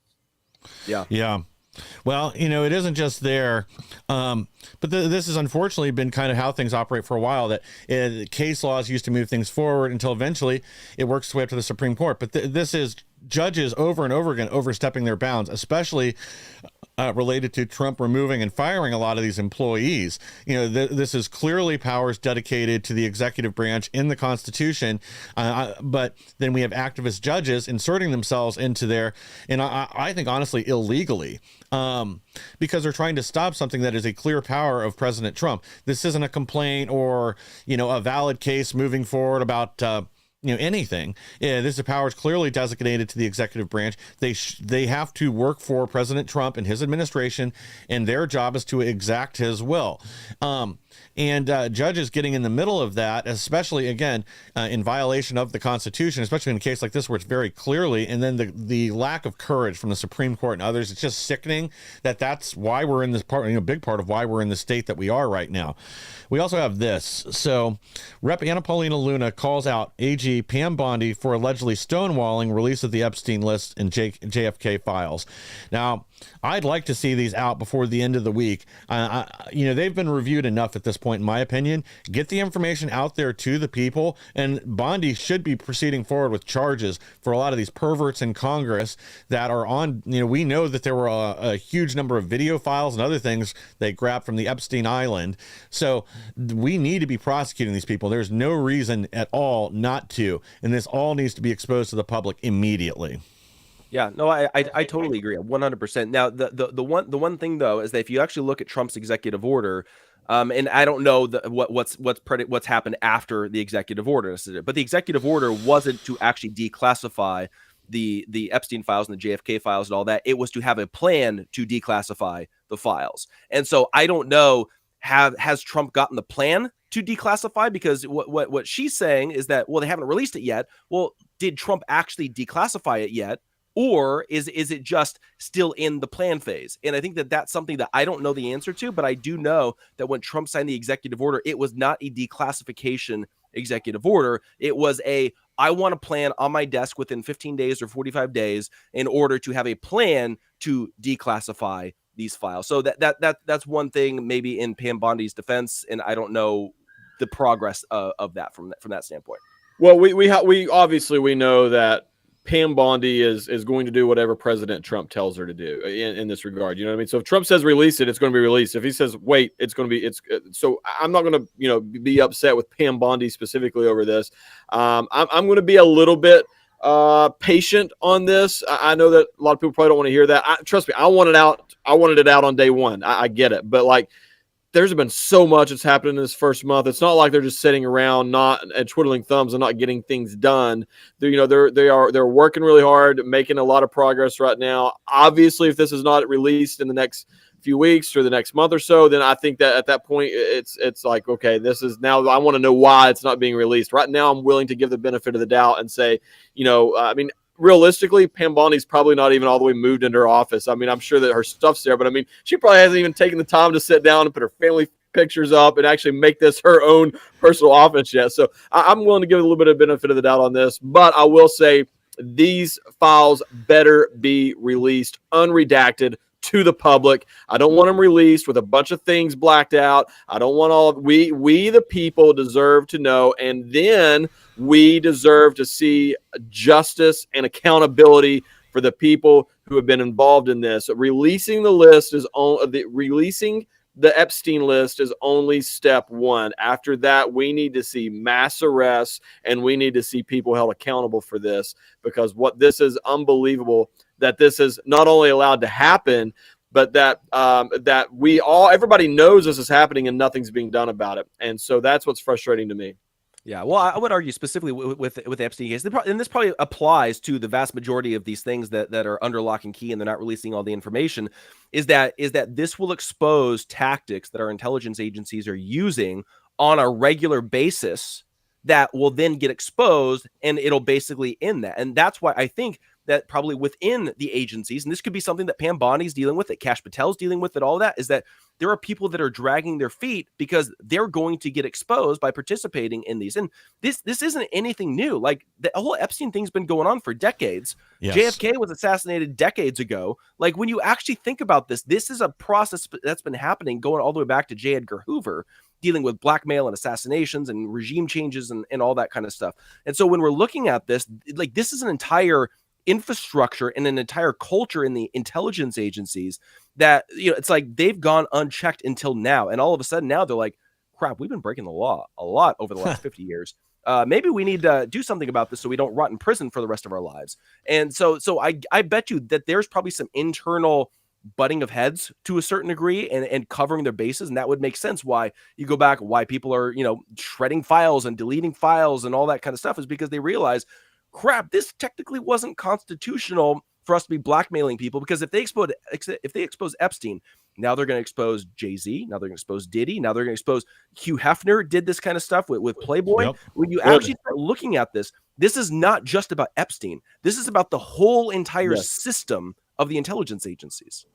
Yeah. Well, it isn't just there, but this has unfortunately been kind of how things operate for a while, that case laws used to move things forward until eventually it works its way up to the Supreme Court. But this is judges over and over again overstepping their bounds, especially related to Trump removing and firing a lot of these employees. This is clearly powers dedicated to the executive branch in the Constitution, but then we have activist judges inserting themselves into there, and I think honestly illegally, because they're trying to stop something that is a clear power of President Trump. This isn't a complaint or a valid case moving forward about anything. This power is clearly designated to the executive branch. They have to work for President Trump and his administration, and their job is to exact his will. And judges getting in the middle of that, especially, again, in violation of the Constitution, especially in a case like this where it's very clearly, and then the lack of courage from the Supreme Court and others, it's just sickening that's why we're in this part, a big part of why we're in the state that we are right now. We also have this. So Rep. Anna Paulina Luna calls out AG Pam Bondi for allegedly stonewalling release of the Epstein list and JFK files. Now, I'd like to see these out before the end of the week. They've been reviewed enough at this point, in my opinion. Get the information out there to the people, and Bondi should be proceeding forward with charges for a lot of these perverts in Congress that are on. We know that there were a huge number of video files and other things they grabbed from the Epstein Island. So we need to be prosecuting these people. There's no reason at all not to, and this all needs to be exposed to the public immediately. Yeah, no, I totally agree, 100%. Now, the one thing though is that if you actually look at Trump's executive order, and I don't know what's happened after the executive order, but the executive order wasn't to actually declassify the Epstein files and the JFK files and all that. It was to have a plan to declassify the files. And so I don't know, has Trump gotten the plan to declassify? Because what she's saying is that, well, they haven't released it yet. Well, did Trump actually declassify it yet? Or is it just still in the plan phase? And I think that's something that I don't know the answer to, but I do know that when Trump signed the executive order, it was not a declassification executive order. It was I want a plan on my desk within 15 days or 45 days in order to have a plan to declassify these files. So that's one thing maybe in Pam Bondi's defense, and I don't know the progress of that from that standpoint. Well, we obviously know that Pam Bondi is going to do whatever President Trump tells her to do in this regard. You know what I mean? So if Trump says release it, it's going to be released. If he says wait, it's going to be. So I'm not going to be upset with Pam Bondi specifically over this. I'm going to be a little bit patient on this. I know that a lot of people probably don't want to hear that. Trust me, I wanted it out on day one. I get it, but there's been so much that's happened in this first month. It's not like they're just sitting around and twiddling thumbs and not getting things done. They're working really hard, making a lot of progress right now. Obviously, if this is not released in the next few weeks or the next month or so, then I think that at that point it's like, okay, this is now. I want to know why it's not being released. Right now, I'm willing to give the benefit of the doubt and say, realistically, Pam Bondi's probably not even all the way moved into her office. I mean, I'm sure that her stuff's there, but she probably hasn't even taken the time to sit down and put her family pictures up and actually make this her own personal office yet. So I'm willing to give a little bit of benefit of the doubt on this, but I will say these files better be released unredacted to the public. I don't want them released with a bunch of things blacked out. I don't want we the people deserve to know, and then we deserve to see justice and accountability for the people who have been involved in this. Releasing the list is releasing the Epstein list is only step one. After that, we need to see mass arrests, and we need to see people held accountable for this, because what this is unbelievable that this is not only allowed to happen, but that everybody knows this is happening and nothing's being done about it. And so that's what's frustrating to me. Yeah, well, I would argue specifically with the Epstein case, and this probably applies to the vast majority of these things that are under lock and key and they're not releasing all the information, is that this will expose tactics that our intelligence agencies are using on a regular basis that will then get exposed, and it'll basically end that. And that's why I think that probably within the agencies, and this could be something that Pam Bondi's dealing with, that Kash Patel's dealing with, and all that, is that there are people that are dragging their feet because they're going to get exposed by participating in these. And this isn't anything new. Like, the whole Epstein thing's been going on for decades. Yes. JFK was assassinated decades ago. Like, when you actually think about this is a process that's been happening going all the way back to J. Edgar Hoover, dealing with blackmail and assassinations and regime changes and all that kind of stuff. And so when we're looking at this, like, this is an entire infrastructure and an entire culture in the intelligence agencies that, it's like they've gone unchecked until now. And all of a sudden now they're like, crap, we've been breaking the law a lot over the last 50 years. Maybe we need to do something about this so we don't rot in prison for the rest of our lives. And so I bet you that there's probably some internal butting of heads to a certain degree and covering their bases. And that would make sense why you go back, why people are, shredding files and deleting files and all that kind of stuff, is because they realize, crap, this technically wasn't constitutional for us to be blackmailing people, because if they expose Epstein, now they're going to expose Jay-Z, now they're going to expose Diddy, now they're going to expose Hugh Hefner did this kind of stuff with Playboy. Yep. When you actually start looking at this is not just about Epstein. This is about the whole entire system of the intelligence agencies.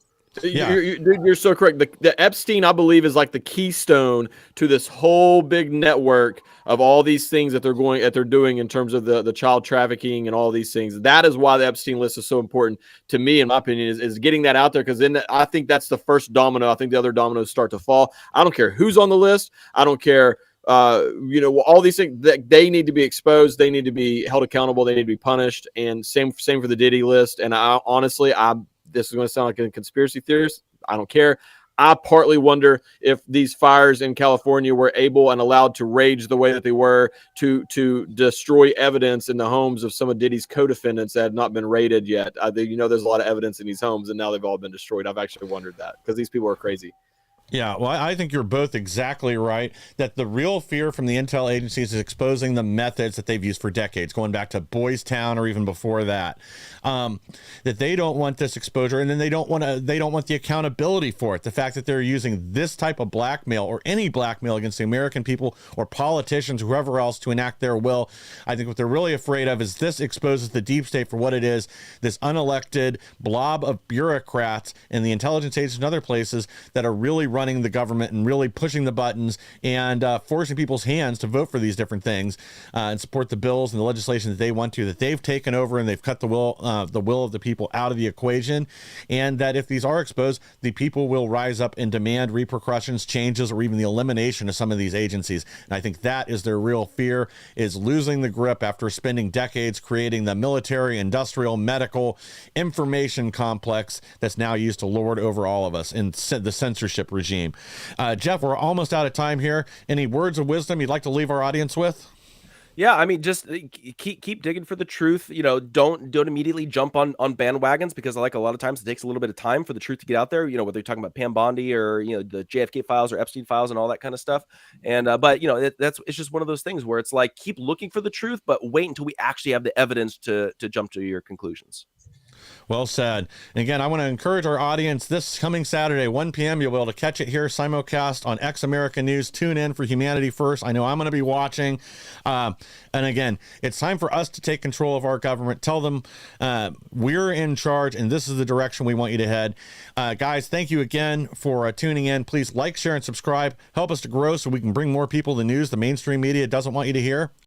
Yeah. You're so correct. The Epstein, I believe, is like the keystone to this whole big network of all these things that they're doing in terms of the child trafficking and all these things. That is why the Epstein list is so important to me, in my opinion, is getting that out there, because then I think that's the first domino. I think the other dominoes start to fall. I don't care who's on the list. I don't care. All these things, that they need to be exposed. They need to be held accountable. They need to be punished. And same for the Diddy list. And I honestly, this is going to sound like a conspiracy theorist. I don't care. I partly wonder if these fires in California were able and allowed to rage the way that they were to destroy evidence in the homes of some of Diddy's co-defendants that had not been raided yet. There's a lot of evidence in these homes, and now they've all been destroyed. I've actually wondered that, because these people are crazy. Yeah, well, I think you're both exactly right, that the real fear from the intel agencies is exposing the methods that they've used for decades, going back to Boys Town or even before that, that they don't want this exposure, and then they don't want the accountability for it. The fact that they're using this type of blackmail, or any blackmail against the American people or politicians, whoever else, to enact their will. I think what they're really afraid of is this exposes the deep state for what it is, this unelected blob of bureaucrats in the intelligence agencies and other places that are really running the government and really pushing the buttons and forcing people's hands to vote for these different things and support the bills and the legislation that they want to, that they've taken over, and they've cut the will of the people out of the equation. And that if these are exposed, the people will rise up and demand repercussions, changes, or even the elimination of some of these agencies. And I think that is their real fear, is losing the grip after spending decades creating the military, industrial, medical, information complex that's now used to lord over all of us in the censorship regime. Jeff, we're almost out of time here. Any words of wisdom you'd like to leave our audience with? Yeah, I mean, just keep digging for the truth. Don't immediately jump on bandwagons, because like a lot of times it takes a little bit of time for the truth to get out there. Whether you're talking about Pam Bondi or the JFK files or Epstein files and all that kind of stuff. And but it's just one of those things where it's like, keep looking for the truth, but wait until we actually have the evidence to jump to your conclusions. Well said. And again, I want to encourage our audience, this coming Saturday, 1 p.m., you'll be able to catch it here, simulcast on X American News. Tune in for Humanity First. I know I'm going to be watching. And again, it's time for us to take control of our government. Tell them we're in charge, and this is the direction we want you to head. Guys, thank you again for tuning in. Please like, share, and subscribe. Help us to grow so we can bring more people the news the mainstream media doesn't want you to hear.